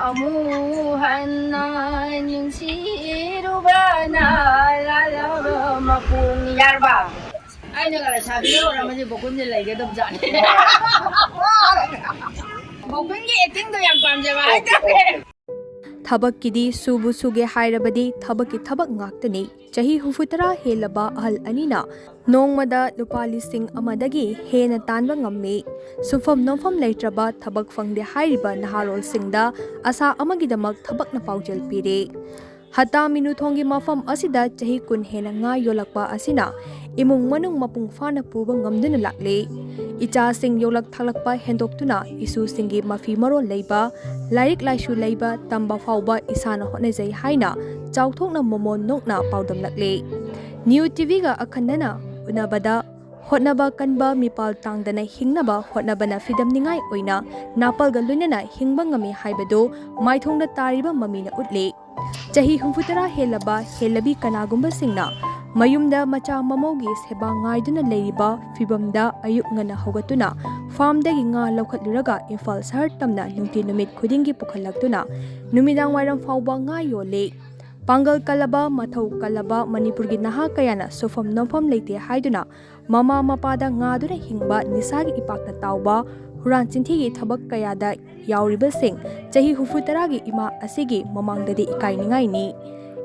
amuhan na siruba na mapung yarba. Ay nagala sabi ko naman si Bokun nila ito dyan. Bokun yung acting to yung pamjaba. Thabakidi subu suge hairabadi thabaki thabak ngaktani chahi hufutara helaba ahal anina nongmada lupa lising amadagi hena tanba ngamme sufam nomfam leitraba thabak fangde hairiba naharol singda asa amagidamak thabak na paujal pire hata minuthongi mafam asida chahi kun hena nga yolakpa asina imung manung mapung fana puba ngamduna lakle icha sing yolak thalakpa hendoktuna isu singi mafi maro leiba lairik laishu leiba tamba fauba isana hotnejai haina chauthokna momon nokna paudam lakle new tv ga akhanna unabada hotnaba kanba mipal tangdana hingnaba hotnabana fidam ningai oina napal ga lunena hingba ngami haibado maithongda tariba mamina utle chahi humfutara helaba helabi kanagumba singna mayumda macha mamogi seba ngaiduna leiriba fibamda ayuk ngana hogatuna farmdagi nga laukhatluraga Imphal sahar tamna nungti numit khudingi pukhallaktuna numidang wairam fauba nga yole pangal kalaba mathau kalaba manipurgi naha kayana sofam nomfam leite haiduna mama mapada nga duna hingba nisagi ipakna tauba huran chinthigi thabak kayada yauriba sing chahi hufutaragi ima asigi mamangdadi ikainingai ni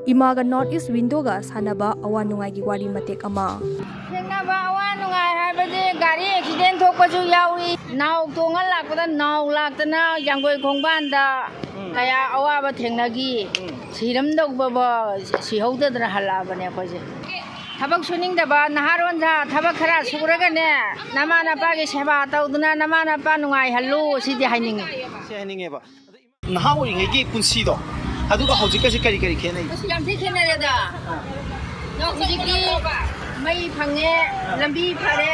Imaga North East Window ga sanaba awan nungai gi wari matek ama Senaba awan nungai haibade gari accident thokpasu yawi naw tongal lakpada naw laktana yanggoi khongbanda kaya awaba thengnagi siramdogba sihowdadra halabane khoje thabak suningdaba naharonja thabak khara suragane namana pagi seba tawduna namana pa nungai hallu sidi haininge ba naha oringai gi punsi do aduga hojikasi kari kari khenai yam thi khenareda no hujiki mai phange lambi phare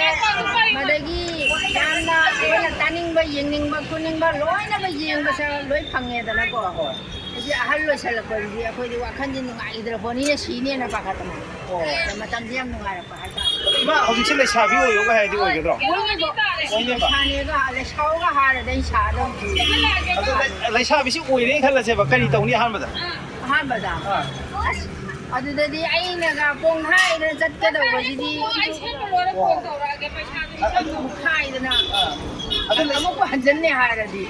madagi yamna oina taningba yengingba kuningba loina ba yengba sa loi phange dana ko asi ahal lo sala ko ji akhoi di wakhan jin ngai idra boni ne sine na pakatama matam jam ngai ra pakata ma hojikse le sabi oyo ga haidi oigedro oine ba sane ga le sau ga har dai sa dong lai sabi si oire khalase ba kari tawni hanbada adudadi aina ga pong hai da chatkedawba jidi hai dana adana amuk hanjanne haradi